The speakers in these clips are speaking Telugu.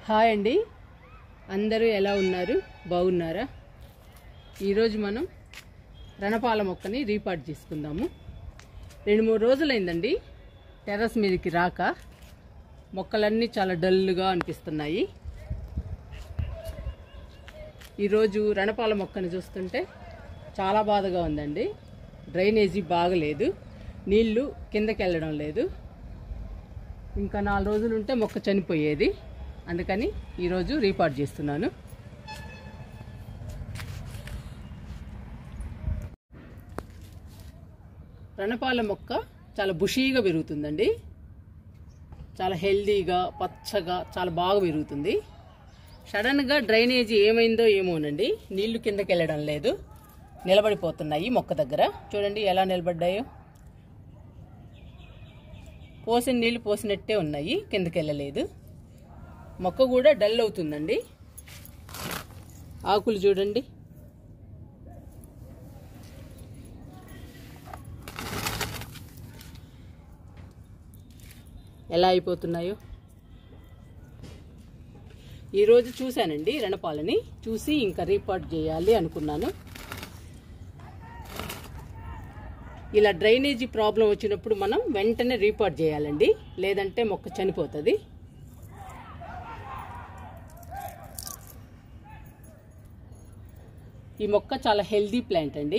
హాయ్ అండి, అందరూ ఎలా ఉన్నారు? బాగున్నారా? ఈరోజు మనం రణపాల మొక్కని రీపాట్ చేసుకుందాము. 2-3 రోజులైందండి టెర్రస్ మీదకి రాక. మొక్కలన్నీ చాలా డల్గా అనిపిస్తున్నాయి. ఈరోజు రణపాల మొక్కని చూస్తుంటే చాలా బాధగా ఉందండి. డ్రైనేజీ బాగలేదు, నీళ్లు కిందకి వెళ్ళడం లేదు. ఇంకా 4 రోజులు ఉంటే మొక్క చనిపోయేది. అందుకని ఈరోజు రీపాట్ చేస్తున్నాను. రణపాల మొక్క చాలా బుషీగా పెరుగుతుందండి. చాలా హెల్దీగా పచ్చగా చాలా బాగా పెరుగుతుంది. సడన్గా డ్రైనేజీ ఏమైందో ఏమోనండి, నీళ్లు కిందకి వెళ్ళడం లేదు, నిలబడిపోతున్నాయి. మొక్క దగ్గర చూడండి ఎలా నిలబడ్డాయో. పోసిన నీళ్లు పోసినట్టే ఉన్నాయి, కిందకి వెళ్ళలేదు. మొక్క కూడా డల్ అవుతుందండి. ఆకులు చూడండి ఎలా అయిపోతున్నాయో. ఈరోజు చూశానండి రణపాలని, చూసి ఇంకా రీపాట్ చేయాలి అనుకున్నాను. ఇలా డ్రైనేజీ ప్రాబ్లం వచ్చినప్పుడు మనం వెంటనే రీపాట్ చేయాలండి, లేదంటే మొక్క చనిపోతుంది. ఈ మొక్క చాలా హెల్దీ ప్లాంట్ అండి.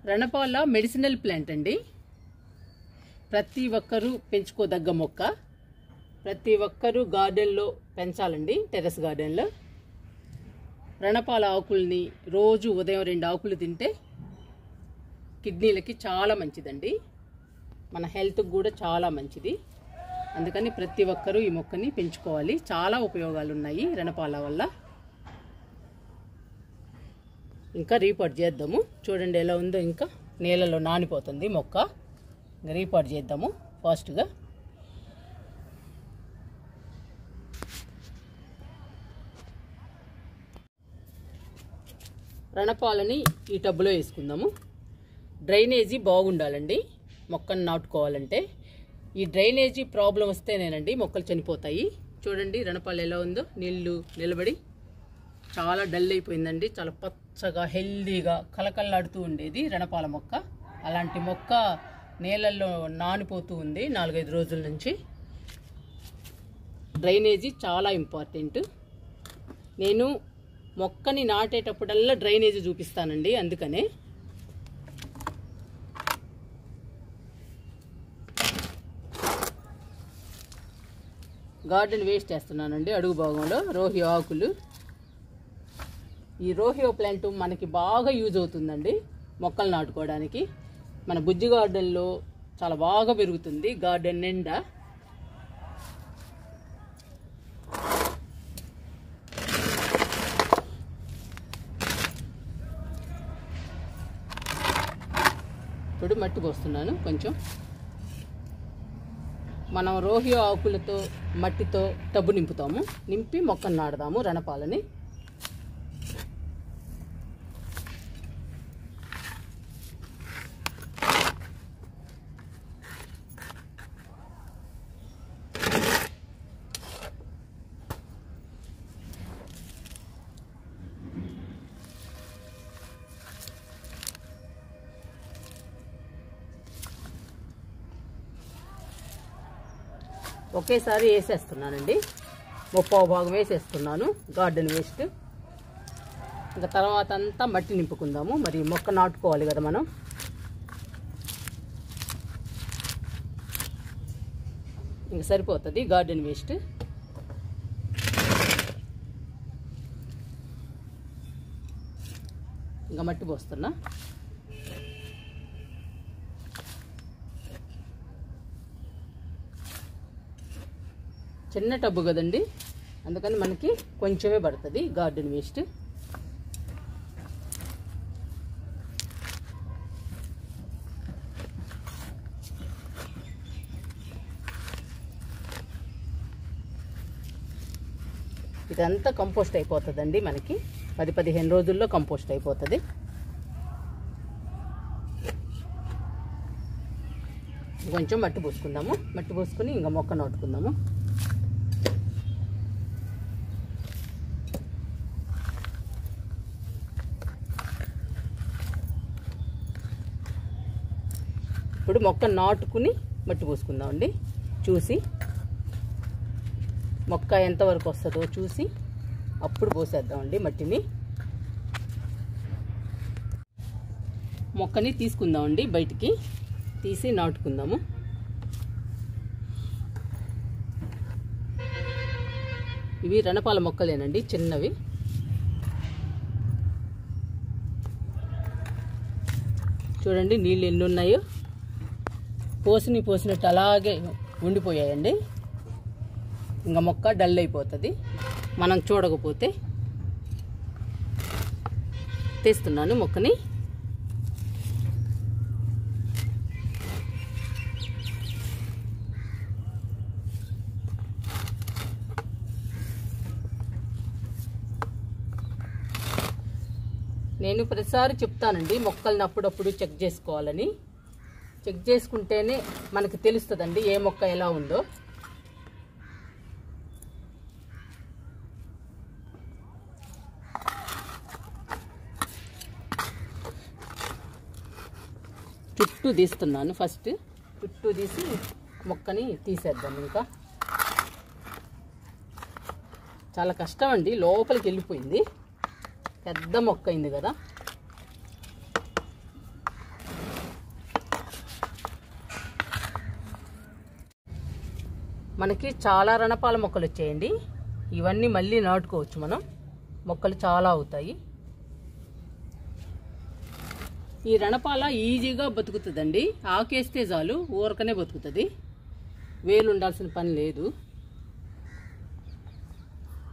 రణపాల మెడిసినల్ ప్లాంట్ అండి. ప్రతి ఒక్కరూ పెంచుకోదగ్గ మొక్క. ప్రతి ఒక్కరూ గార్డెన్లో పెంచాలండి, టెర్రస్ గార్డెన్లో. రణపాల ఆకుల్ని రోజు ఉదయం 2 ఆకులు తింటే కిడ్నీలకి చాలా మంచిదండి, మన హెల్త్కి కూడా చాలా మంచిది. అందుకని ప్రతి ఒక్కరూ ఈ మొక్కని పెంచుకోవాలి. చాలా ఉపయోగాలు ఉన్నాయి రణపాల వల్ల. ఇంకా రీపాట్ చేద్దాము. చూడండి ఎలా ఉందో, ఇంకా నీళ్ళలో నానిపోతుంది మొక్క. ఇంకా రీపాట్ చేద్దాము ఫాస్ట్గా. రణపాలని ఈ టబ్బులో వేసుకుందాము. డ్రైనేజీ బాగుండాలండి మొక్కను నాటుకోవాలంటే. ఈ డ్రైనేజీ ప్రాబ్లం వస్తేనేనండి మొక్కలు చనిపోతాయి. చూడండి రణపాల ఎలా ఉందో, నీళ్లు నిలబడి చాలా డల్ అయిపోయిందండి. చాలా పచ్చగా హెల్దీగా కలకల్లాడుతూ ఉండేది రణపాల మొక్క. అలాంటి మొక్క నీళ్ళల్లో నానిపోతూ ఉంది 4-5 రోజుల నుంచి. డ్రైనేజీ చాలా ఇంపార్టెంట్. నేను మొక్కని నాటేటప్పుడల్లా డ్రైనేజీ చూపిస్తానండి. అందుకనే గార్డెన్ వేస్ట్ చేస్తున్నానండి. అడుగు భాగంలో రోహియో ఆకులు. ఈ రోహియో ప్లాంట్ మనకి బాగా యూజ్ అవుతుందండి మొక్కలు నాటుకోవడానికి. మన బుజ్జి గార్డెన్లో చాలా బాగా పెరుగుతుంది, గార్డెన్ నిండా. ఇప్పుడు మట్టి పోస్తున్నాను కొంచెం. మనం రోహియో ఆకులతో మట్టితో టబ్బు నింపుతాము. నింపి మొక్కను నాటుదాము రణపాలని. ఒకేసారి వేసేస్తున్నానండి, 30 భాగం వేసేస్తున్నాను గార్డెన్ వేస్ట్. ఇంకా తర్వాత అంతా మట్టి నింపుకుందాము. మరి మొక్క నాటుకోవాలి కదా మనం. ఇంకా సరిపోతుంది గార్డెన్ వేస్ట్. ఇంకా మట్టి పోస్తున్నా. చిన్న టబ్బు కదండి, అందుకని మనకి కొంచెమే పడుతుంది గార్డెన్ వేస్ట్. ఇదంతా కంపోస్ట్ అయిపోతుందండి మనకి. 10-15 రోజుల్లో కంపోస్ట్ అయిపోతుంది. కొంచెం మట్టి పోసుకుందాము. మట్టి పోసుకొని ఇంకా మొక్క నాటుకుందాము. ఇప్పుడు మొక్క నాటుకుని మట్టి పోసుకుందామండి. చూసి మొక్క ఎంతవరకు వస్తుందో చూసి అప్పుడు పోసేద్దామండి మట్టిని. మొక్కని తీసుకుందామండి, బయటికి తీసి నాటుకుందాము. ఇవి రణపాల మొక్కలేనండి, చిన్నవి. చూడండి నీళ్ళు ఎన్ని ఉన్నాయో, పోసినట్టు అలాగే ఉండిపోయాయండి. ఇంకా మొక్క డల్ అయిపోతుంది మనం చూడకపోతే. తీస్తున్నాను మొక్కని. నేను ప్రతిసారి చెప్తానండి, మొక్కల్ని అప్పుడప్పుడు చెక్ చేసుకోవాలని. చెక్ చేసుకుంటేనే మనకు తెలుస్తుందండి ఏ మొక్క ఎలా ఉందో. చుట్టూ తీస్తున్నాను. ఫస్ట్ చుట్టూ తీసి మొక్కని తీసేద్దాం. ఇంకా చాలా కష్టం అండి, లోపలికి వెళ్ళిపోయింది. పెద్ద మొక్క అయింది కదా. మనకి చాలా రణపాల మొక్కలు వచ్చాయండి. ఇవన్నీ మళ్ళీ నాటుకోవచ్చు మనం. మొక్కలు చాలా అవుతాయి. ఈ రణపాల ఈజీగా బతుకుతుందండి. ఆకేస్తే చాలు ఊరకనే బతుకుతుంది. వేలు ఉండాల్సిన పని లేదు.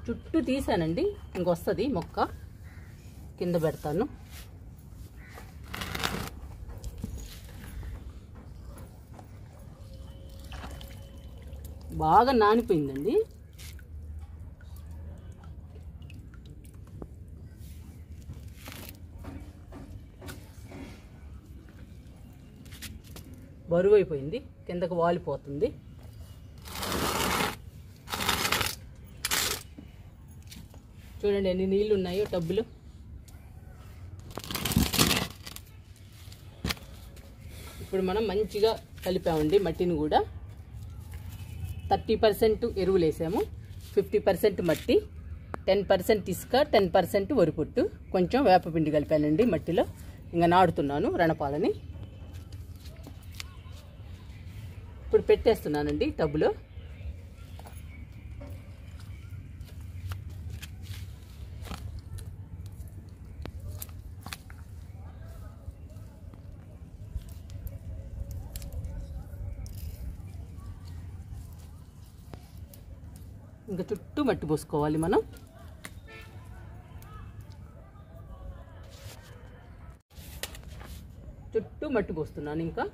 చుట్టూ తీసానండి, ఇంకొస్తుంది మొక్క. కింద పెడతాను. బాగా నానిపోయిందండి. బరువు అయిపోయింది, కిందకు వాలిపోతుంది. చూడండి ఎన్ని నీళ్ళు ఉన్నాయో టబ్బులు. ఇప్పుడు మనం మంచిగా కలిపామండి మట్టిని కూడా. 30% ఎరువులు వేసాము, 50% మట్టి, 10% ఇసుక, 10% వరిపొట్టు, కొంచెం వేపపిండి కలిపానండి మట్టిలో. ఇంకా నాడుతున్నాను రణపాలని. ఇప్పుడు పెట్టేస్తున్నానండి టబ్బులో. ఇంకా చుట్టూ మట్టి పోసుకోవాలి మనం. చుట్టూ మట్టి పోస్తున్నాను. ఇంకా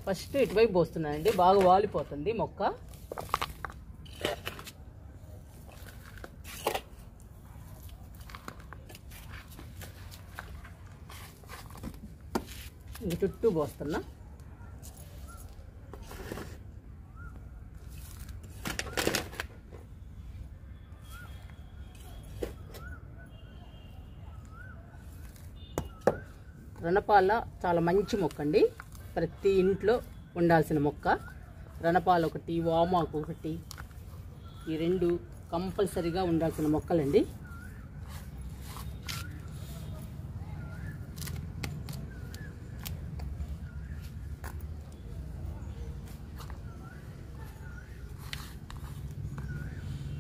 ఫస్ట్ ఇటువైపు పోస్తున్నానండి, బాగా వాలిపోతుంది మొక్క. ఇంక చుట్టూ పోస్తున్నా. రణపాల చాలా మంచి మొక్క అండి, ప్రతి ఇంట్లో ఉండాల్సిన మొక్క. రణపాల ఒకటి, వామాకు ఒకటి, ఈ రెండు కంపల్సరీగా ఉండాల్సిన మొక్కలండి.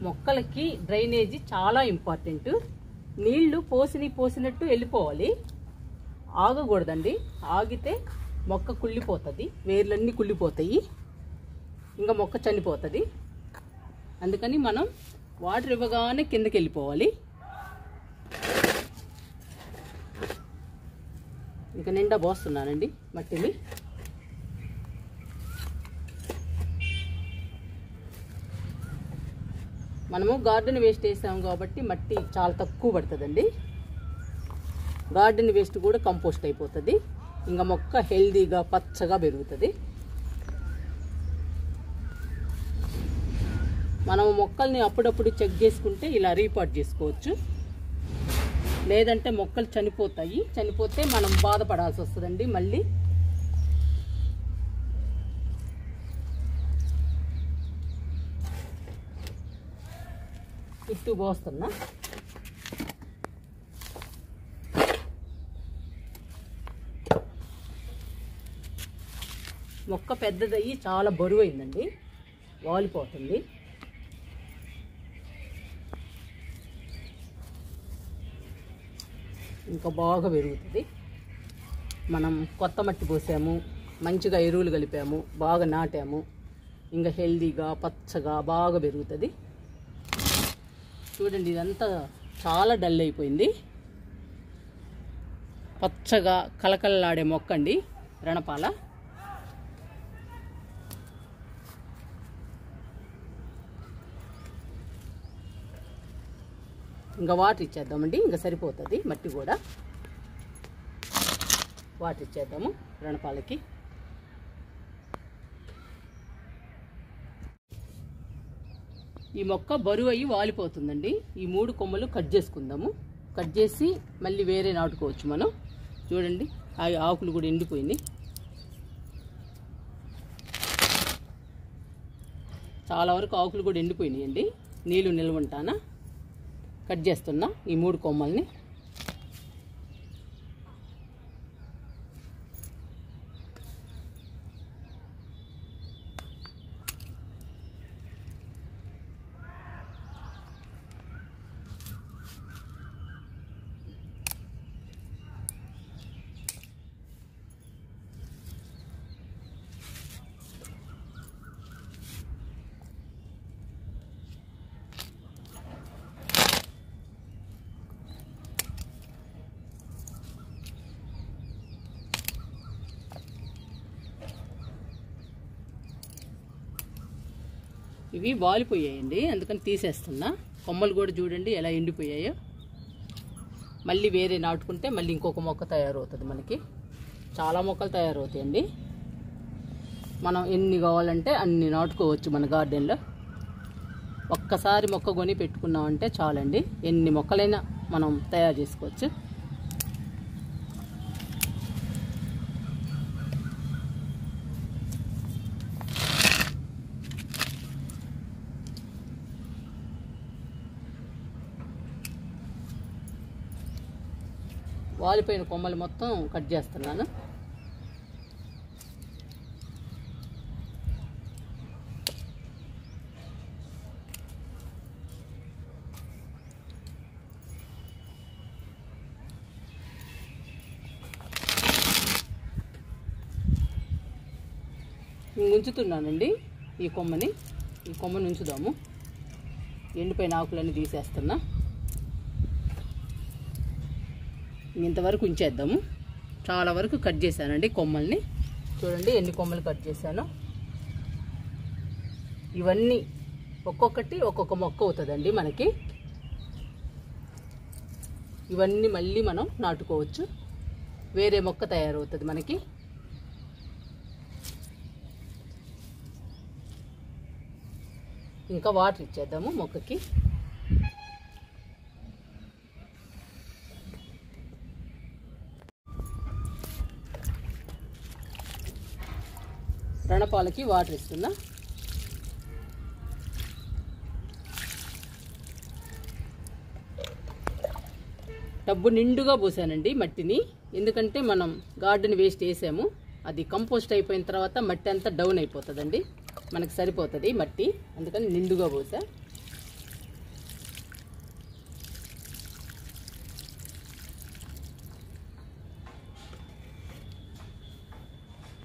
మొక్కలకి డ్రైనేజీ చాలా ఇంపార్టెంట్. నీళ్లు పోసినట్టు వెళ్ళిపోవాలి, ఆగకూడదండి. ఆగితే మొక్క కుళ్ళిపోతుంది, వేర్లన్నీ కుళ్ళిపోతాయి, ఇంకా మొక్క చనిపోతుంది. అందుకని మనం వాటర్ ఇవ్వగానే కిందకి వెళ్ళిపోవాలి. ఇంకా నిండా పోస్తున్నానండి మట్టిని. మనము గార్డెన్ వేస్ట్ వేసాము కాబట్టి మట్టి చాలా తక్కువ పడుతుందండి. గార్డెన్ వేస్ట్ కూడా కంపోస్ట్ అయిపోతుంది. ఇంకా మొక్క హెల్దీగా పచ్చగా పెరుగుతుంది. మనం మొక్కల్ని అప్పుడప్పుడు చెక్ చేసుకుంటే ఇలా రీపాట్ చేసుకోవచ్చు. లేదంటే మొక్కలు చనిపోతాయి. చనిపోతే మనం బాధపడాల్సి వస్తుందండి. మళ్ళీ చుట్టూ పోస్తున్నా. మొక్క పెద్దదయ్యి చాలా బరువు అయిందండి, వాలిపోతుంది. ఇంకా బాగా పెరుగుతుంది. మనం కొత్త మట్టి పోసాము, మంచిగా ఎరువులు కలిపాము, బాగా నాటాము. ఇంకా హెల్దీగా పచ్చగా బాగా పెరుగుతుంది. చూడండి, ఇదంతా చాలా డల్ అయిపోయింది. పచ్చగా కలకలలాడే మొక్క అండి రణపాల. ఇంకా వాటర్ ఇచ్చేద్దామండి, ఇంకా సరిపోతుంది. మట్టి కూడా వాటర్ ఇచ్చేద్దాము రణపాలకి. ఈ మొక్క బరువు అయ్యి వాలిపోతుందండి. ఈ 3 కొమ్మలు కట్ చేసుకుందాము. కట్ చేసి మళ్ళీ వేరే నాటుకోవచ్చు మనం. చూడండి, ఆ ఆకులు కూడా ఎండిపోయినాయి. చాలా వరకు ఆకులు కూడా ఎండిపోయినాయండి. నీళ్ళు నిల్వంటానా. కట్ చేస్తున్నా ఈ 3 కొమ్మల్ని. ఇవి వాలిపోయాయండి, అందుకని తీసేస్తున్నా. కొమ్మలు కూడా చూడండి ఎలా ఎండిపోయాయో. మళ్ళీ వేరే నాటుకుంటే మళ్ళీ ఇంకొక మొక్క తయారవుతుంది. మనకి చాలా మొక్కలు తయారవుతాయండి. మనం ఎన్ని కావాలంటే అన్ని నాటుకోవచ్చు మన గార్డెన్లో. ఒక్కసారి మొక్క కొని పెట్టుకున్నామంటే చాలండి, ఎన్ని మొక్కలైనా మనం తయారు చేసుకోవచ్చు. వాలిపోయిన కొమ్మలు మొత్తం కట్ చేస్తున్నాను. ఉంచుతున్నానండి ఈ కొమ్మని. ఈ కొమ్మని ఉంచుదాము. ఎండిపోయిన ఆకులన్నీ తీసేస్తున్నా. ఇంతవరకు ఉంచేద్దాము. చాలా వరకు కట్ చేశానండి కొమ్మల్ని. చూడండి ఎన్ని కొమ్మలు కట్ చేశాను. ఇవన్నీ ఒక్కొక్కటి ఒక్కొక్క మొక్క అవుతుందండి మనకి. ఇవన్నీ మళ్ళీ మనం నాటుకోవచ్చు, వేరే మొక్క తయారవుతుంది మనకి. ఇంకా వాటర్ ఇచ్చేద్దాము మొక్కకి. రణపాలకి వాటర్ ఇస్తున్నా. టబ్బు నిండుగా పోసానండి మట్టిని. ఎందుకంటే మనం గార్డెన్ వేస్ట్ వేసాము, అది కంపోస్ట్ అయిపోయిన తర్వాత మట్టి అంతా డౌన్ అయిపోతుందండి, మనకు సరిపోతుంది మట్టి. అందుకని నిండుగా పోసా.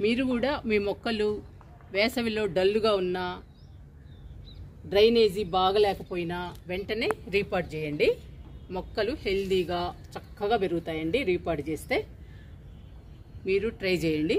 మీరు కూడా మీ మొక్కలు వేసవిలో డల్లుగా ఉన్నా, డ్రైనేజీ బాగలేకపోయినా వెంటనే రీపాట్ చేయండి. మొక్కలు హెల్దీగా చక్కగా పెరుగుతాయండి రీపాట్ చేస్తే. మీరు ట్రై చేయండి.